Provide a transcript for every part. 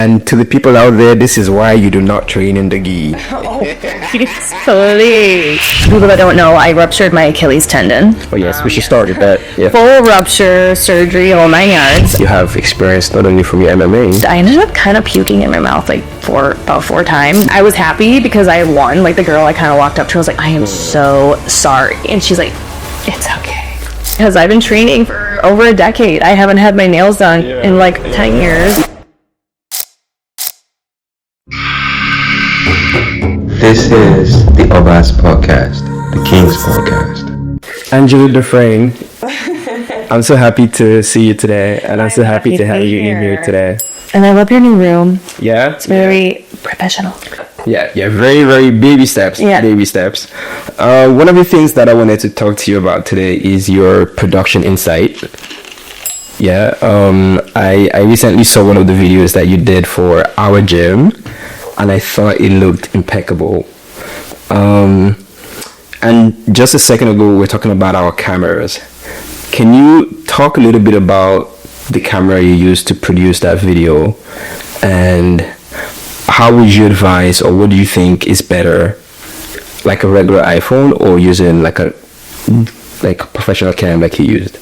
And to the people out there, this is why you do not train in the gi. Oh, please. People that don't know, I ruptured my Achilles tendon. Oh yes, we should start with that. Yeah. Full rupture, surgery, all 9 yards. You have experience not only from your MMA. I ended up kind of puking in my mouth like about 4 times. I was happy because I had won. Like the girl I kind of walked up to, I was like, I am so sorry. And she's like, it's okay. Because I've been training for over a decade. I haven't had my nails done in like 10 years. This is the OBAs podcast, the King's podcast. Angela Dufresne, I'm so happy to see you today, and I'm so happy to have you in here today. And I love your new room. Yeah? It's very professional. Yeah, very, very baby steps. Yeah. Baby steps. One of the things that I wanted to talk to you about today is your production insight. Yeah, I recently saw one of the videos that you did for our gym, and I thought it looked impeccable. And just a second ago, we were talking about our cameras. Can you talk a little bit about the camera you used to produce that video, and how would you advise, or what do you think is better, like a regular iPhone or using like a professional cam like you used?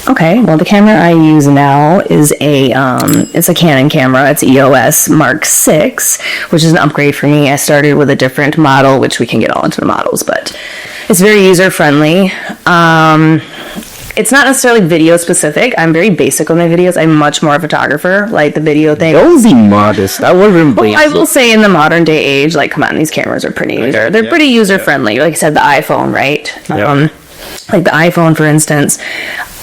Okay, well the camera I use now is it's a Canon camera. It's EOS Mark 6, which is an upgrade for me. I started with a different model, which we can get all into the models, but it's very user friendly. It's not necessarily video specific. I'm very basic with my videos. I'm much more a photographer, like the video thing. Don't be modest. That wasn't well, I will say in the modern day age, like come on, these cameras are pretty they're pretty user friendly. Like I said, the iPhone, right? Yeah. Like the iPhone, for instance,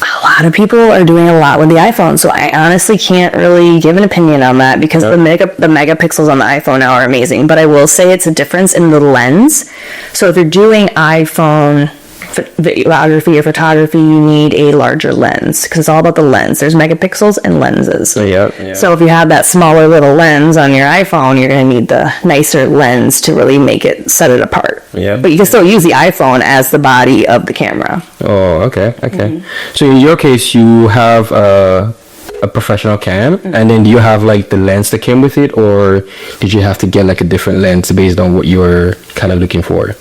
a lot of people are doing a lot with the iPhone, so I honestly can't really give an opinion on that because the megapixels on the iPhone now are amazing. But I will say it's a difference in the lens. So if you're doing iPhone videography or photography, you need a larger lens because it's all about the lens. There's megapixels and lenses. Yeah. So if you have that smaller little lens on your iPhone, you're going to need the nicer lens to really make it set it apart. Yeah. But you can still use the iPhone as the body of the camera. Oh, okay. Mm-hmm. So in your case, you have a professional cam, and then do you have like the lens that came with it, or did you have to get like a different lens based on what you were kind of looking for?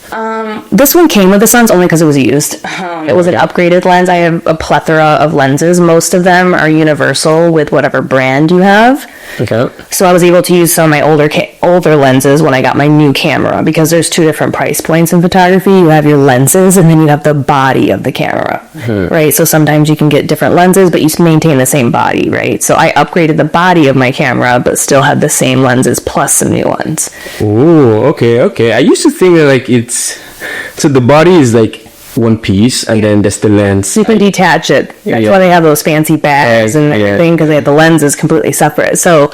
This one came with this lens only because it was used. It was an upgraded lens. I have a plethora of lenses. Most of them are universal with whatever brand you have. Okay. So I was able to use some of my older lenses when I got my new camera because there's 2 different price points in photography. You have your lenses and then you have the body of the camera, right? So sometimes you can get different lenses, but you maintain the same body, right? So I upgraded the body of my camera, but still had the same lenses plus some new ones. Oh, okay. I used to think that like so the body is like one piece, and then there's the lens. So you can detach it. That's why they have those fancy bags and everything, because the lens is completely separate. So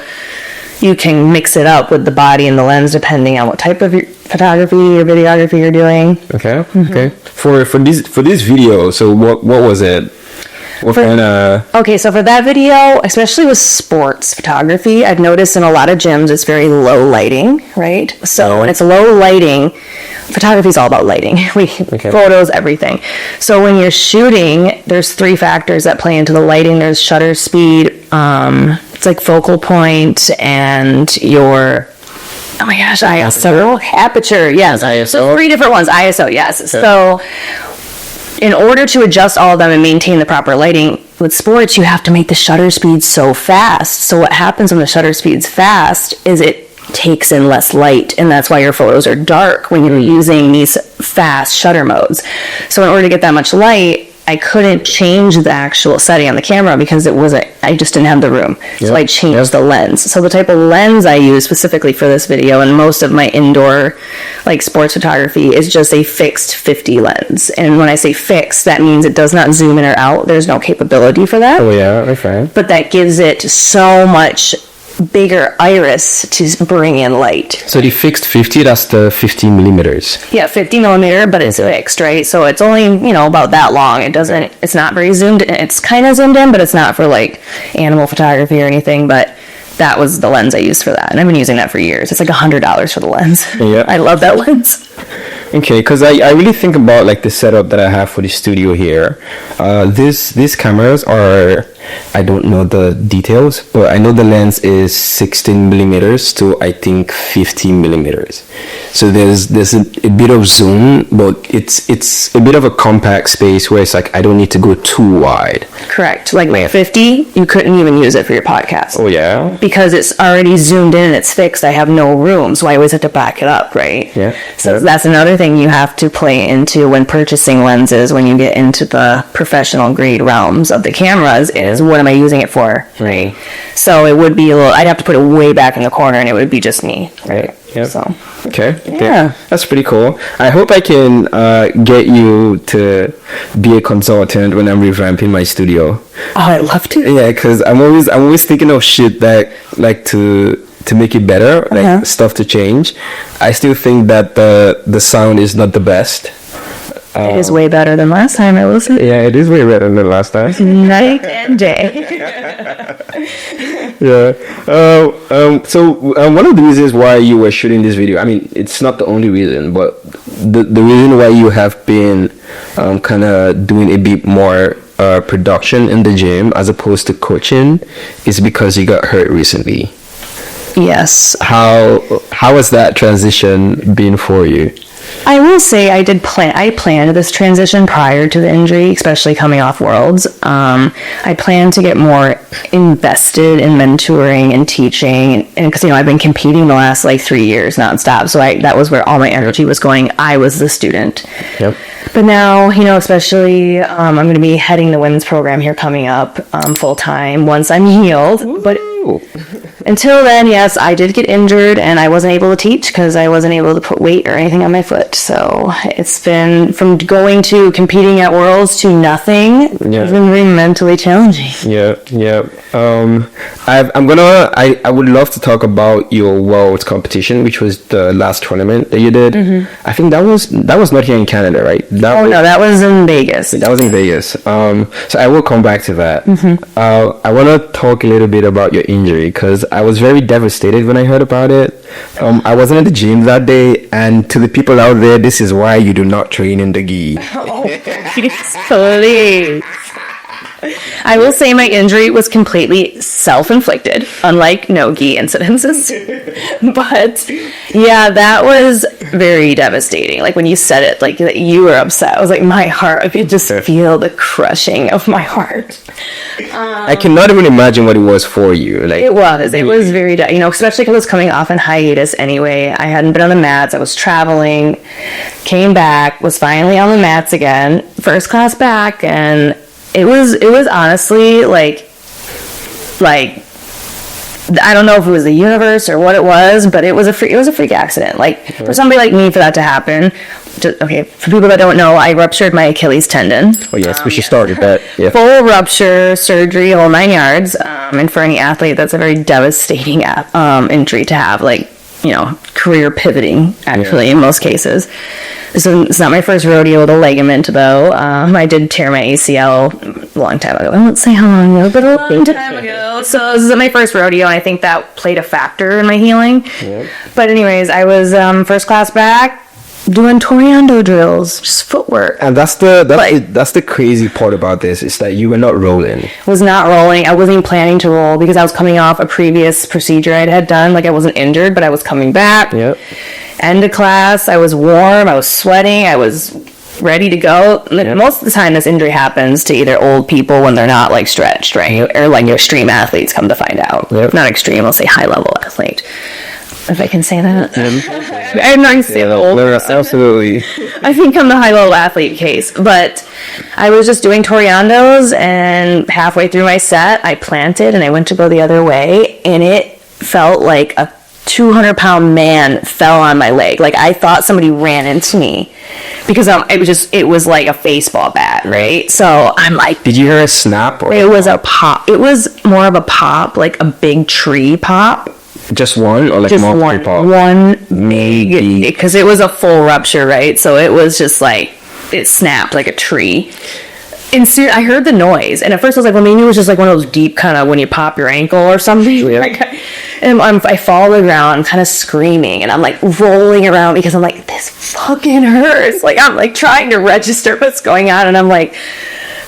you can mix it up with the body and the lens depending on what type of photography or videography you're doing. Okay. Okay. For this video, so what was it? Okay, so for that video, especially with sports photography, I've noticed in a lot of gyms it's very low lighting, right? So when it's low lighting, photography is all about lighting. Photos, everything. So when you're shooting, there's 3 factors that play into the lighting. There's shutter speed, it's like focal point, and your ISO, aperture, yes. ISO. So 3 different ones, ISO, yes. Okay. So in order to adjust all of them and maintain the proper lighting, with sports, you have to make the shutter speed so fast. So what happens when the shutter speed's fast is it takes in less light, and that's why your photos are dark when you're using these fast shutter modes. So in order to get that much light, I couldn't change the actual setting on the camera because I just didn't have the room. Yep. So I changed the lens. So the type of lens I use specifically for this video and most of my indoor like sports photography is just a fixed 50 lens. And when I say fixed, that means it does not zoom in or out. There's no capability for that. Oh yeah, okay. But that gives it so much bigger iris to bring in light. So the fixed 50, that's the 50 millimeters. Yeah, 50 millimeter, but it's fixed, right? So it's only, about that long. It's not very zoomed in. It's kind of zoomed in, but it's not for like animal photography or anything, but that was the lens I used for that. And I've been using that for years. It's like $100 for the lens. Yeah. I love that lens. Okay, because I really think about like the setup that I have for the studio here. These cameras are I don't know the details, but I know the lens is 16 millimeters to I think 15 millimeters. So there's a bit of zoom, but it's a bit of a compact space where it's like I don't need to go too wide. Correct. Like 50, you couldn't even use it for your podcast. Oh yeah. Because it's already zoomed in and it's fixed. I have no room, so I always have to back it up, right? Yeah. So that's another thing you have to play into when purchasing lenses when you get into the professional grade realms of the cameras is what am I using it for, right? So it would be I'd have to put it way back in the corner and it would be just me, right? Yep. So okay, yeah, that's pretty cool. I hope I can get you to be a consultant when I'm revamping my studio. Oh, I'd love to. Yeah, because I'm always thinking of shit that like to make it better, like stuff to change. I still think that the sound is not the best. It is way better than last time I listened. Yeah, it is way better than last time. Night and day. Yeah. So one of the reasons why you were shooting this video, I mean, it's not the only reason, but the reason why you have been kind of doing a bit more production in the gym as opposed to coaching is because you got hurt recently. Yes. How has that transition been for you? I will say I planned this transition prior to the injury, especially coming off Worlds. I planned to get more invested in mentoring and teaching, and because I've been competing the last 3 years nonstop, so that was where all my energy was going. I was the student. Yep. But now, especially I'm going to be heading the women's program here coming up full time once I'm healed. Ooh. But until then, yes, I did get injured and I wasn't able to teach because I wasn't able to put weight or anything on my foot. So it's been from going to competing at Worlds to nothing. Yeah. It's been very mentally challenging. Yeah. I would love to talk about your Worlds competition, which was the last tournament that you did. Mm-hmm. I think that was not here in Canada, right? No, that was in Vegas. That was in Vegas. So I will come back to that. Mm-hmm. I want to talk a little bit about your injury because I was very devastated when I heard about it. I wasn't at the gym that day, and to the people out there, this is why you do not train in the gi. Oh, please. I will say my injury was completely self-inflicted, unlike no gi incidences. But yeah, that was very devastating. Like when you said it, like that you were upset. I was like, my heart, I could just feel the crushing of my heart. I cannot even imagine what it was for you. Like it was very, especially because I was coming off in hiatus anyway. I hadn't been on the mats. I was traveling, came back, was finally on the mats again, first class back, and it was honestly like I don't know if it was the universe or what it was, but it was a freak accident. Like for somebody like me, for that to happen. For people that don't know, I ruptured my Achilles tendon. Oh yes, we should start with that. Yeah. Full rupture, surgery, whole 9 yards. And for any athlete, that's a very devastating injury to have. Career pivoting actually in most cases. So it's not my first rodeo with a ligament though. I did tear my ACL a long time ago. I won't say how long ago, but a long time ago. So this is my first rodeo, and I think that played a factor in my healing. Yep. But anyways, I was first class back doing Toriando drills, just footwork. And that's the crazy part about this is that you were not rolling. Was not rolling. I wasn't even planning to roll because I was coming off a previous procedure I had done. Like I wasn't injured, but I was coming back. Yep. End of class, I was warm, I was sweating, I was ready to go. Yep. Most of the time this injury happens to either old people when they're not stretched, right? Or extreme athletes, come to find out. Yep. Not extreme, I'll say high level athlete. If I can say that. I'm not going to say the old. Absolutely. I think I'm the high level athlete case. But I was just doing Toriandos, and halfway through my set, I planted and I went to go the other way, and it felt like a 200-pound man fell on my leg. Like I thought somebody ran into me because it was like a baseball bat, right? So I'm like, did you hear a snap? Or it was a pop. It was more of a pop, like a big tree pop. Just one or just multiple pop? One big, because it was a full rupture, right? So it was just like it snapped like a tree. And I heard the noise, and at first I was like, well, maybe it was just like one of those deep kind of when you pop your ankle or something. Yeah. And I fall to the ground, I'm kind of screaming, and I'm like rolling around because I'm like, this fucking hurts. Like I'm like trying to register what's going on, and I'm like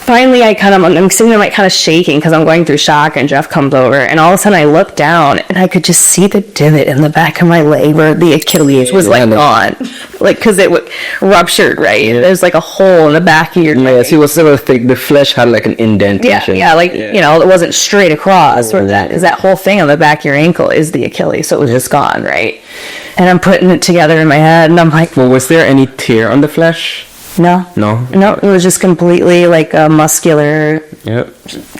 finally I'm sitting there like kind of shaking because I'm going through shock, and Jeff comes over, and all of a sudden I look down and I could just see the divot in the back of my leg where the Achilles was like gone, like because it was ruptured, right? There's like a hole in the back of your leg. Yes, it was sort of thick. The flesh had like an indentation. It wasn't straight across. Or that whole thing on the back of your ankle is the Achilles, so it was just gone, right? And I'm putting it together in my head, and I'm like, well, was there any tear on the flesh? No, it was just completely like a muscular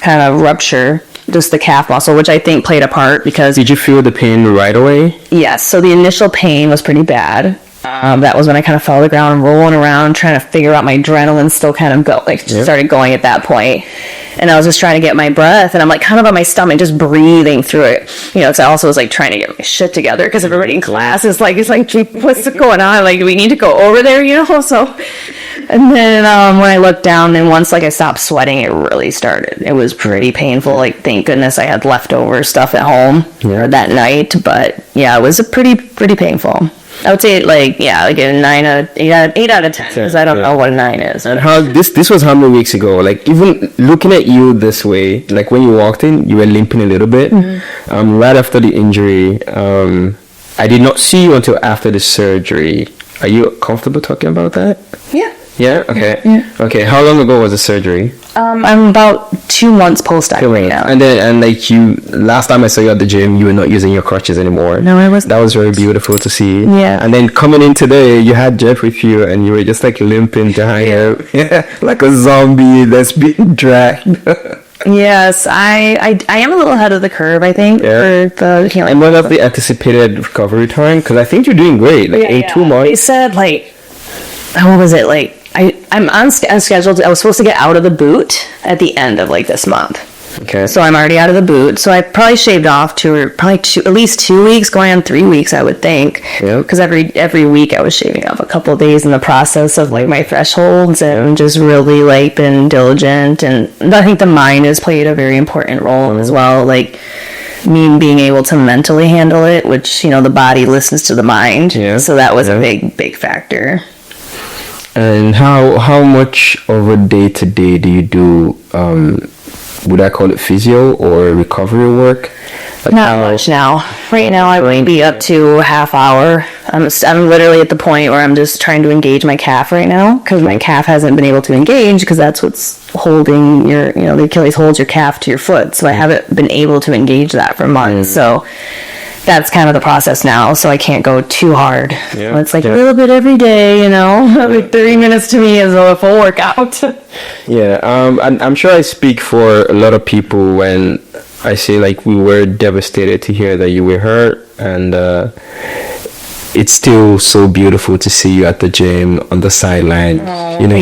kind of rupture, just the calf muscle, which I think played a part because... Did you feel the pain right away? Yes, so the initial pain was pretty bad. That was when I kind of fell to the ground, rolling around, trying to figure out my adrenaline still kind of started going at that point. And I was just trying to get my breath, and I'm like kind of on my stomach, just breathing through it. So I also was like trying to get my shit together because everybody in class is like, it's like, what's going on? Like, do we need to go over there, So, and then when I looked down, and once like I stopped sweating, it really started. It was pretty painful. Like, thank goodness I had leftover stuff at home that night. But yeah, it was pretty painful. I would say like a 8 out of 10 because I don't know what a 9 is. And how this was how many weeks ago? Like, even looking at you this way, like when you walked in, you were limping a little bit. Right after the injury, I did not see you until after the surgery. Are you comfortable talking about that? Yeah. Yeah. Okay. Yeah. Okay. How long ago was the surgery? I'm about 2 months post-op right now. And like last time I saw you at the gym, you were not using your crutches anymore. No, I wasn't. That was very beautiful to see. Yeah. And then coming in today, you had Jeff with you, and you were just like limping behind him, like a zombie that's being dragged. Yes, I am a little ahead of the curve, I think, for the healing. And what of the anticipated recovery time? Because I think you're doing great. Like 2 months. They said what was it like? I'm on schedule. I was supposed to get out of the boot at the end of like this month. Okay. So I'm already out of the boot. So I probably shaved off at least 2 weeks, going on 3 weeks, I would think. Yeah. Because every week I was shaving off a couple of days in the process of like my thresholds, and just really like been diligent. And I think the mind has played a very important role as well. Like me being able to mentally handle it, which the body listens to the mind. Yeah. So that was a big factor. And how much of a day-to-day do you do, would I call it physio or recovery work? Like Not much now. Right now I would be up to a half hour. I'm literally at the point where I'm just trying to engage my calf right now, because my calf hasn't been able to engage, because that's what's holding your, the Achilles holds your calf to your foot. So I haven't been able to engage that for months. So that's kind of the process now, so I can't go too hard. Yeah. It's like a little bit every day, Like 30 minutes to me is a full workout. Yeah, I'm sure I speak for a lot of people when I say like we were devastated to hear that you were hurt, and it's still so beautiful to see you at the gym on the sideline,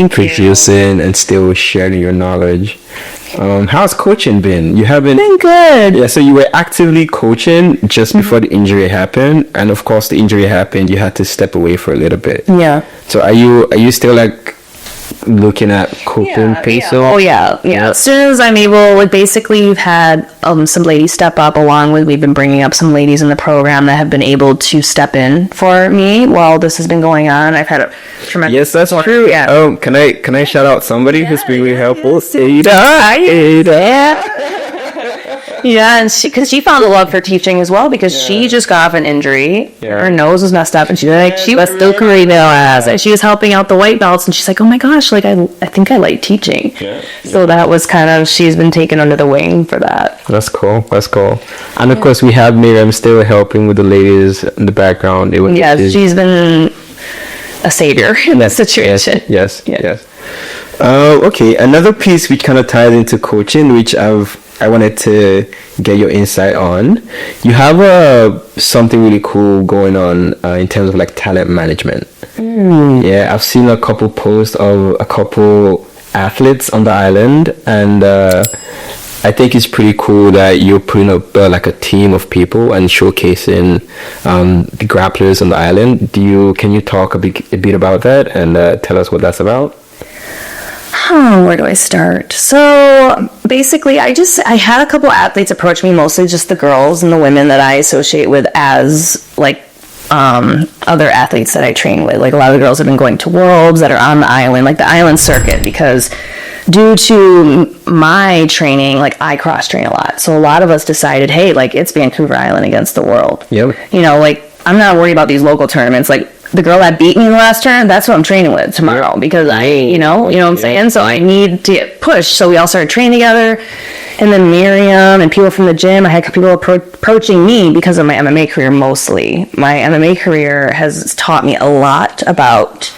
producing and still sharing your knowledge. How's coaching been? You haven't been good. Yeah, so you were actively coaching just before the injury happened, and of course the injury happened, you had to step away for a little bit. Yeah. So are you still like looking at coping peso? Oh yeah. As soon as I'm able, basically we've had some ladies step up, along with we've been bringing up some ladies in the program that have been able to step in for me while this has been going on. I've had a tremendous... Yes, that's true. Yeah. Can I shout out somebody who's been really helpful? Ada. Yeah, and because she found a love for teaching as well, because she just got off an injury. Yeah. Her nose was messed up, and she was still and she was helping out the white belts, and she's like, oh my gosh, like I think I like teaching. Yeah. So that was kind of, she's been taken under the wing for that. That's cool. And of course we have Miriam still helping with the ladies in the background. She's been a savior in that situation. Yes. Okay, another piece which kind of ties into coaching, which I wanted to get your insight on. You have something really cool going on in terms of like talent management. Yeah, I've seen a couple posts of a couple athletes on the island, and I think it's pretty cool that you're putting up like a team of people and showcasing the grapplers on the island. Can you talk a bit about that and tell us what that's about? Where do I start? So basically, I had a couple athletes approach me, mostly just the girls and the women that I associate with as like other athletes that I train with. Like a lot of the girls have been going to Worlds that are on the island, like the island circuit, because due to my training, like I cross train a lot. So a lot of us decided, hey, like it's Vancouver Island against the world. Yep. You know, like I'm not worried about these local tournaments. Like the girl that beat me in the last turn, that's what I'm training with tomorrow because you know what I'm saying? So I need to get pushed. So we all started training together. And then Miriam and people from the gym, I had people approaching me because of my MMA career mostly. My MMA career has taught me a lot about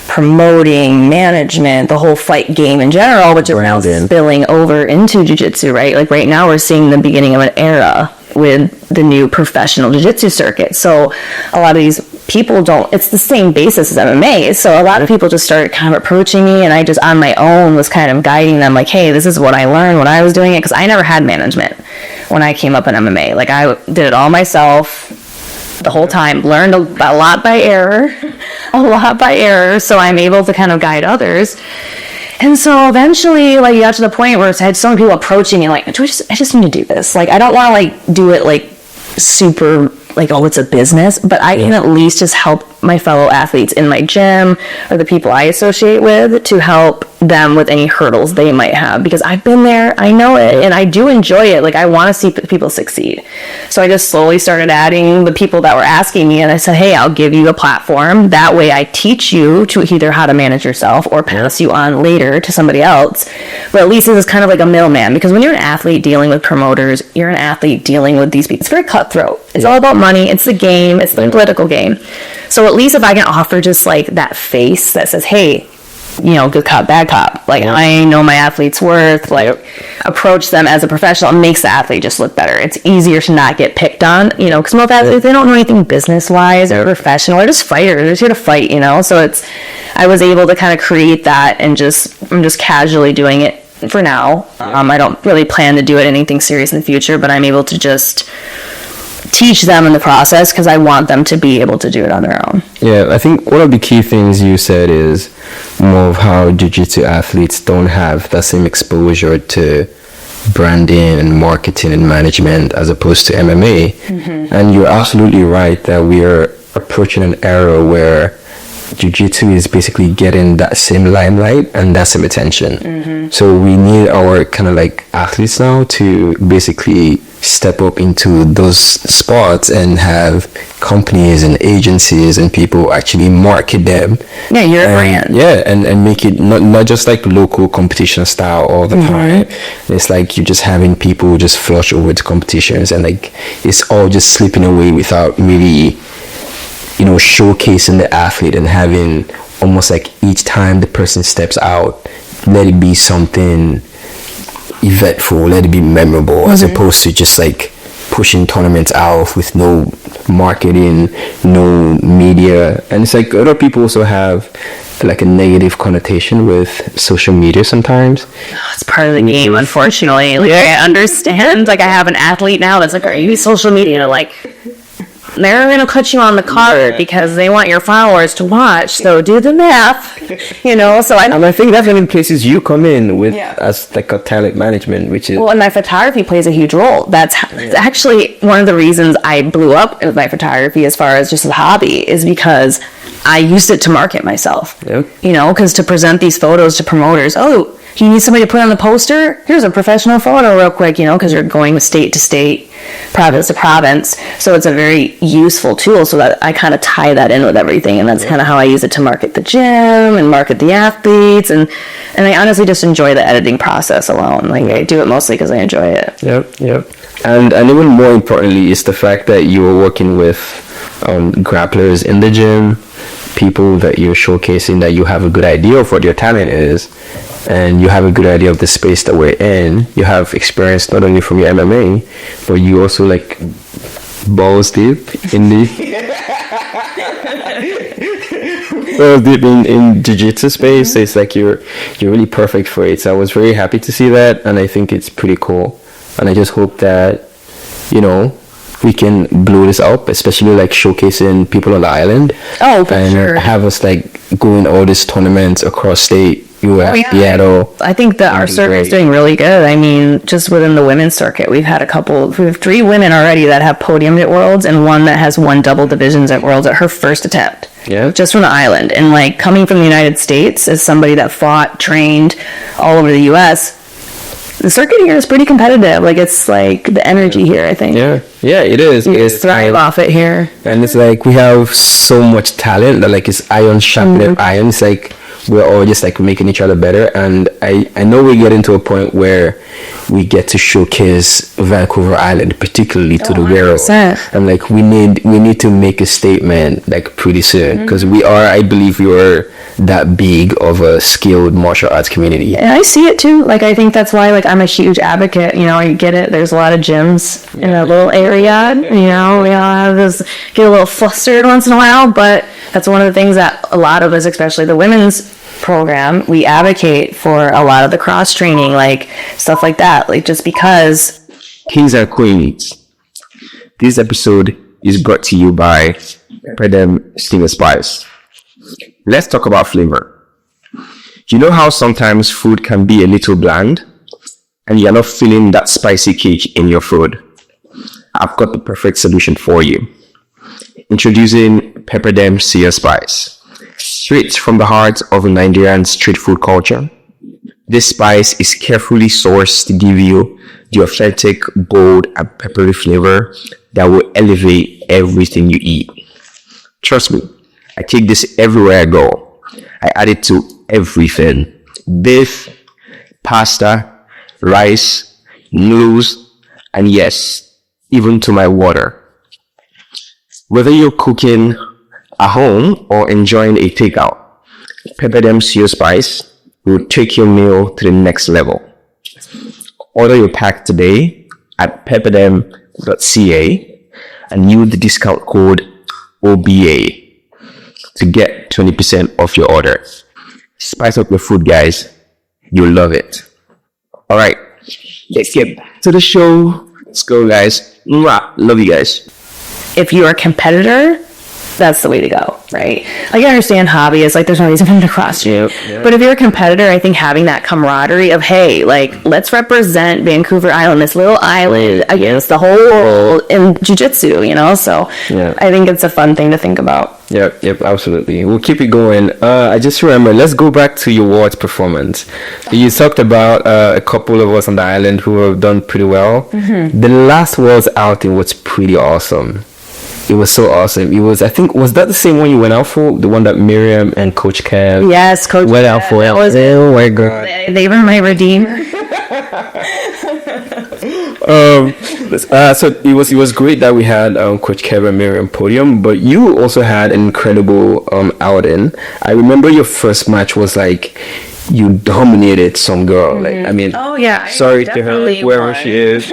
promoting, management, the whole fight game in general, which is now spilling over into jiu-jitsu, right? Like right now we're seeing the beginning of an era with the new professional jiu-jitsu circuit. So a lot of these people it's the same basis as MMA. So a lot of people just started kind of approaching me, and I just on my own was kind of guiding them like, hey, this is what I learned when I was doing it, because I never had management when I came up in MMA. Like I did it all myself the whole time, learned a lot by error, so I'm able to kind of guide others. And so eventually, like, you got to the point where I had so many people approaching me, like, I just need to do this. Like, I don't want to, like, do it, like, super, like, oh, it's a business. But I can at least just help my fellow athletes in my gym or the people I associate with to help them with any hurdles they might have. Because I've been there, I know it, and I do enjoy it. Like, I want to see people succeed. So I just slowly started adding the people that were asking me, and I said, hey, I'll give you a platform. That way I teach you to either how to manage yourself or pass you on later to somebody else. But at least this is kind of like a middleman, because when you're an athlete dealing with promoters, you're an athlete dealing with these people. It's very cutthroat. It's all about money. It's the game. It's the political game. So at least if I can offer just like that face that says, hey, you know, good cop, bad cop. Like, I know my athlete's worth. Like, approach them as a professional. It makes the athlete just look better. It's easier to not get picked on, you know, because most athletes, they don't know anything business-wise or professional. They're just fighters. They're just here to fight, you know. So I was able to kind of create that, and I'm just casually doing it for now. I don't really plan to do it anything serious in the future, but I'm able to just teach them in the process because I want them to be able to do it on their own. Yeah, I think one of the key things you said is more of how jiu-jitsu athletes don't have that same exposure to branding and marketing and management as opposed to MMA. Mm-hmm. And you're absolutely right that we are approaching an era where jiu-jitsu is basically getting that same limelight and that same attention. Mm-hmm. So we need our kind of like athletes now to basically step up into those spots and have companies and agencies and people actually market them. Yeah, you're a brand. Yeah, and make it not just like local competition style all the time. It's like you're just having people just flush over to competitions, and like it's all just slipping away without really, you know, showcasing the athlete and having almost like each time the person steps out, let it be something eventful, let it be memorable, as opposed to just like pushing tournaments out with no marketing, no media. And it's like other people also have like a negative connotation with social media sometimes. It's part of the game, unfortunately. Like, I understand. Like, I have an athlete now that's like, are you social media? Like, they're going to cut you on the card because they want your followers to watch. So do the math, you know. So and I think that's one of the places you come in with as like a talent management, which is and my photography plays a huge role. That's actually one of the reasons I blew up with my photography as far as just a hobby, is because I used it to market myself. You know, because to present these photos to promoters, oh, you need somebody to put on the poster? Here's a professional photo real quick, you know, because you're going with state to state, province to province. So it's a very useful tool, so that I kind of tie that in with everything. And that's kind of how I use it to market the gym and market the athletes. And I honestly just enjoy the editing process alone. Like, I do it mostly because I enjoy it. Yep. And even more importantly is the fact that you're working with grapplers in the gym, people that you're showcasing that you have a good idea of what your talent is, and you have a good idea of the space that we're in. You have experience not only from your MMA, but you also like balls deep in the balls deep in jiu-jitsu space. So it's like you're really perfect for it. So I was very happy to see that, and I think it's pretty cool. And I just hope that, you know, we can blow this up, especially like showcasing people on the island. Oh, for and sure. Have us like going all these tournaments across state. Seattle. I think that our circuit is doing really good. I mean, just within the women's circuit, we have 3 women already that have podiumed at Worlds, and one that has won double divisions at Worlds at her first attempt. Yeah. just from the island. And like coming from the United States as somebody that fought, trained all over the US, the circuit here is pretty competitive. Like it's like the energy here, I think. Yeah, it is. You It's thrive off it here. and it's like we have so much talent that like it's iron sharpening iron. It's like we're all just like making each other better. And I know we're getting to a point where we get to showcase Vancouver Island, particularly to the world. 100%. And like we need to make a statement like pretty soon because I believe we are that big of a skilled martial arts community. And I see it too. Like I think that's why like I'm a huge advocate. You know, I get it. There's a lot of gyms in that little area. You know, we all have this get a little flustered once in a while, but that's one of the things that a lot of us, especially the women's program, we advocate for a lot of the cross training, like stuff like that. Like just because. Kings and Queens. This episode is brought to you by Dem Stinger Spice. Let's talk about flavor. You know how sometimes food can be a little bland and you're not feeling that spicy kick in your food? I've got the perfect solution for you. Introducing Dem Stinger Spice. Straight from the heart of Nigerian street food culture, this spice is carefully sourced to give you the authentic, bold, and peppery flavor that will elevate everything you eat. Trust me, I take this everywhere I go. I add it to everything. Beef, pasta, rice, noodles, and yes, even to my water. Whether you're cooking at home or enjoying a takeout, Dem Stinger Spice will take your meal to the next level. Order your pack today at pepperdem.ca and use the discount code OBA to get 20% off your order. Spice up your food, guys. You'll love it. All right, let's get back to the show. Let's go, guys. Mwah. Love you guys. If you're a competitor, that's the way to go, right? Like I understand hobbyists, like there's no reason for them to cross you. But if you're a competitor, I think having that camaraderie of, hey, like let's represent Vancouver Island, this little island against the whole world in jiu-jitsu, you know? So I think it's a fun thing to think about. Yep, absolutely. We'll keep it going. I just remember, let's go back to your Worlds performance. You talked about a couple of us on the island who have done pretty well. The last Worlds outing was pretty awesome. It was so awesome. It was, I think, was that the same one you went out for? The one that Miriam and Coach Kev Yes, Coach went out for? Oh my God. They were my redeemer. So it was great that we had Coach Kev and Miriam podium, but you also had an incredible outing. I remember your first match was like you dominated some girl. Like I mean, Oh yeah. sorry to her wherever she is.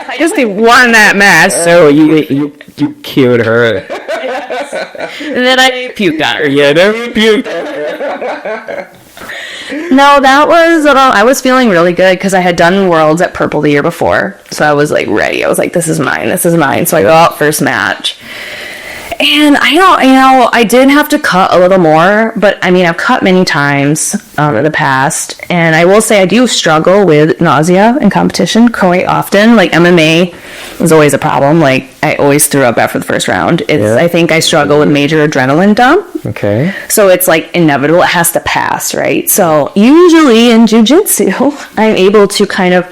I just won that match. So you killed her. And then I puked on her. Yeah, never puked. No, that was, I was feeling really good because I had done Worlds at Purple the year before. So I was like ready. I was like, this is mine. So I go out first match. And I did have to cut a little more, but I mean, I've cut many times in the past. And I will say I do struggle with nausea in competition quite often. Like MMA was always a problem. Like I always threw up after the first round. I think I struggle with major adrenaline dump. Okay. So it's like inevitable. It has to pass, right? So usually in jiu-jitsu, I'm able to kind of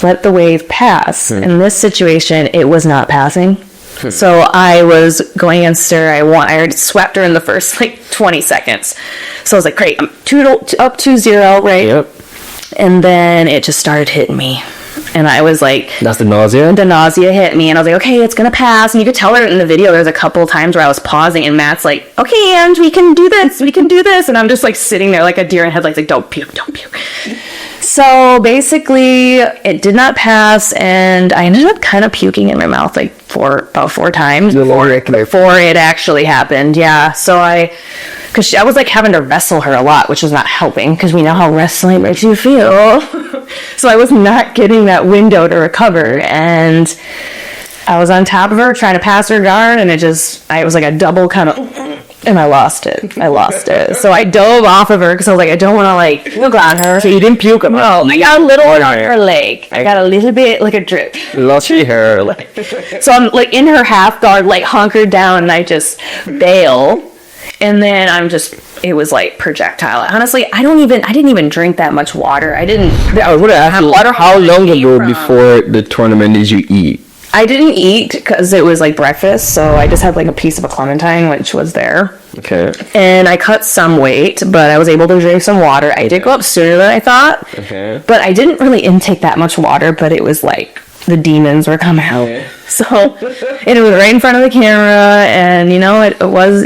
let the wave pass. In this situation, it was not passing. So I was going against her. I already swept her in the first like 20 seconds. So I was like, great, I'm up 2-0, right? Yep. And then it just started hitting me. And I was like... That's the nausea? The nausea hit me. And I was like, okay, it's going to pass. And you could tell her in the video, there's a couple of times where I was pausing. And Matt's like, okay, and we can do this. We can do this. And I'm just like sitting there like a deer in headlights, like, don't puke, don't puke. So basically, it did not pass. And I ended up kind of puking in my mouth like about four times before it actually happened. Yeah. So because I was like having to wrestle her a lot, which was not helping because we know how wrestling makes you feel. So I was not getting that window to recover, and I was on top of her trying to pass her guard, and it was like a double kind of and I lost it. So I dove off of her because I was like, I don't want to like puke on her. So you didn't puke on her? No, I got a little on her leg. I got a little bit like a drip. Lost your hair. So I'm like in her half guard, like hunkered down, and I just bail. And then it was like projectile. Honestly, I didn't even drink that much water. I didn't. I was gonna ask you, water. how long ago before the tournament did you eat? I didn't eat because it was like breakfast, so I just had like a piece of a clementine, which was there. Okay. And I cut some weight, but I was able to drink some water. I did go up sooner than I thought. Okay. But I didn't really intake that much water, but it was like the demons were coming out. Okay. So, and it was right in front of the camera, and it was,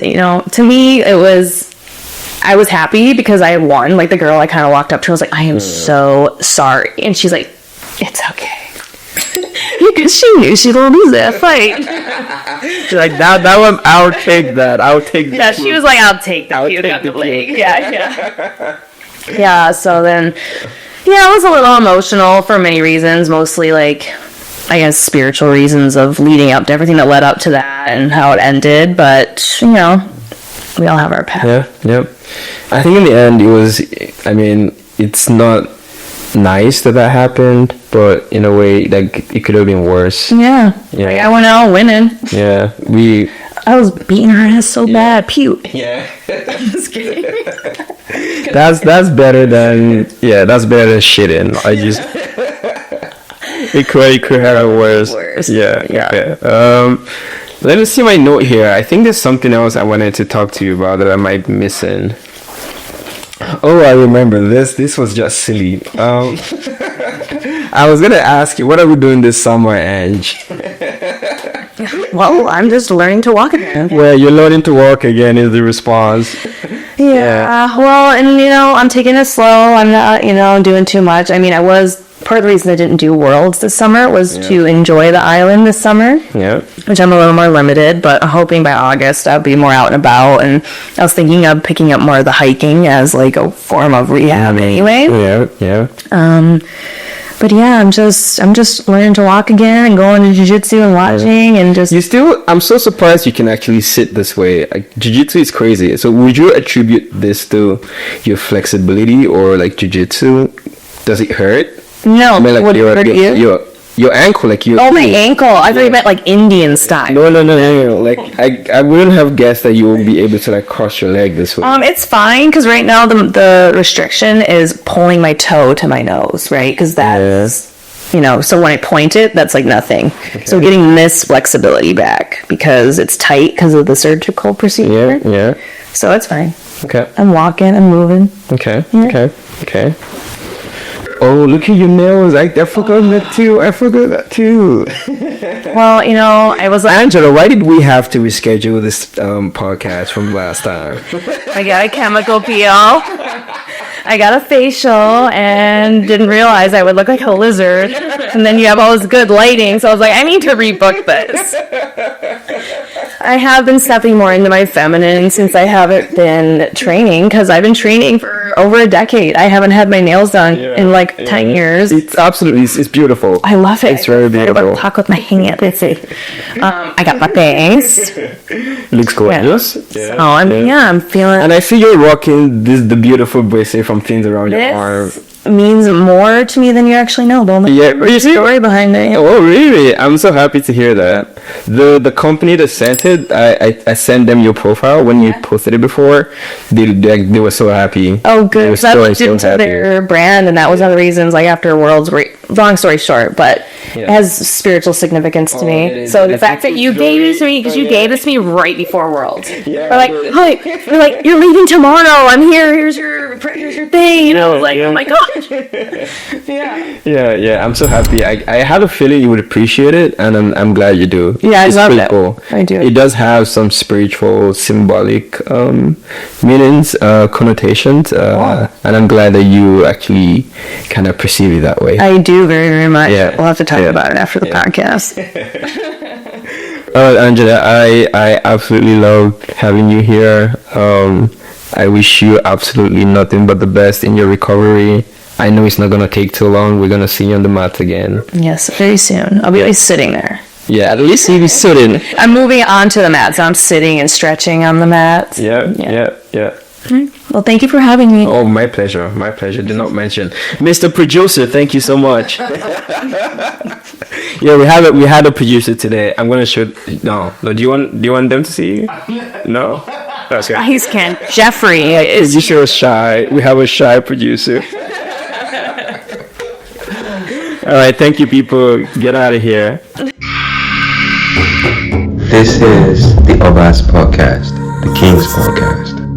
to me, I was happy because I had won. Like the girl I kind of walked up to, I was like, I am so sorry. And she's like, it's okay. Because she knew she'd lose that fight. She's like, that one, I'll take that. I'll take that. Yeah, she was like, I'll take the puke on the leg. Yeah. Yeah, so then, it was a little emotional for many reasons, mostly like, I guess, spiritual reasons of leading up to everything that led up to that and how it ended. But, we all have our path. Yeah, yep. I think in the end, it's not nice that happened, but in a way, like, it could have been worse. Yeah. Like, I went out winning. Yeah, I was beating her ass so bad. Puke. Yeah. Just kidding. That's better than shitting. It could have worse. Yeah. Let me see my note here. I think there's something else I wanted to talk to you about that I might be missing. Oh, I remember this. This was just silly. I was gonna ask you, what are we doing this summer, Ange? Well, I'm just learning to walk again. Well, you're learning to walk again is the response. Yeah. Well, and I'm taking it slow. I'm not, doing too much. I mean, part of the reason I didn't do Worlds this summer was to enjoy the island this summer. Yeah. Which I'm a little more limited, but I'm hoping by August I'll be more out and about. And I was thinking of picking up more of the hiking as like a form of rehab anyway. Yeah. But yeah, I'm just learning to walk again and going to Jiu-Jitsu and watching and just... I'm so surprised you can actually sit this way. Like, Jiu-Jitsu is crazy. So would you attribute this to your flexibility or like Jiu-Jitsu? Does it hurt? No, would it hurt you? Your ankle, like you. Oh, my ankle! I thought you meant like Indian style. No. Like I wouldn't have guessed that you would be able to like cross your leg this way. It's fine because right now the restriction is pulling my toe to my nose, right? Because that's so when I point it, that's like nothing. Okay. So getting this flexibility back because it's tight because of the surgical procedure. Yeah. So it's fine. Okay. I'm walking. I'm moving. Okay. Yeah. Okay. Oh, look at your nails. I forgot that too. Well, I was like... Angela, why did we have to reschedule this podcast from last time? I got a chemical peel. I got a facial and didn't realize I would look like a lizard. And then you have all this good lighting, so I was like, I need to rebook this. I have been stepping more into my feminine since I haven't been training, because I've been training for over a decade. I haven't had my nails done in like 10 years. It's absolutely, it's beautiful. I love it. It's very beautiful. Talk with my hand. Let's see. I got my bangs. Looks gorgeous. Yeah. So I'm feeling. And I see you're rocking the beautiful bracelet from things around your arm. Means more to me than you actually know. The story behind it. Oh, really? I'm so happy to hear that. The company that sent it, I sent them your profile when you posted it before. They were so happy. Oh, good. They were so happy. Their brand, and that was one of the reasons. Like after Worlds, long story short, but it has spiritual significance to me. So the fact that you gave this to me, because you gave this to me right before Worlds. We're like, hi, we're like, you're leaving tomorrow. I'm here. Here's your thing. Like, oh my god. Yeah. I'm so happy. I had a feeling you would appreciate it, and I'm glad you do. Yeah, it's I love pretty it. Cool. I do. It does have some spiritual, symbolic meanings, connotations, and I'm glad that you actually kind of perceive it that way. I do very, very much. Yeah. We'll have to talk about it after the podcast. Angela, I absolutely love having you here. I wish you absolutely nothing but the best in your recovery. I know it's not going to take too long. We're going to see you on the mat again. Yes, very soon. I'll be always sitting there. Yeah, at least he was sitting. I'm moving on to the mat, so I'm sitting and stretching on the mat. Yeah. Well, thank you for having me. Oh, my pleasure. My pleasure. Did not mention. Mr. Producer, thank you so much. Yeah, we had a producer today. I'm gonna show. No. Do you want them to see you? No. That's good. He's can Jeffrey is. Producer is shy. We have a shy producer. All right. Thank you, people. Get out of here. This is the OBAS podcast, the King's podcast.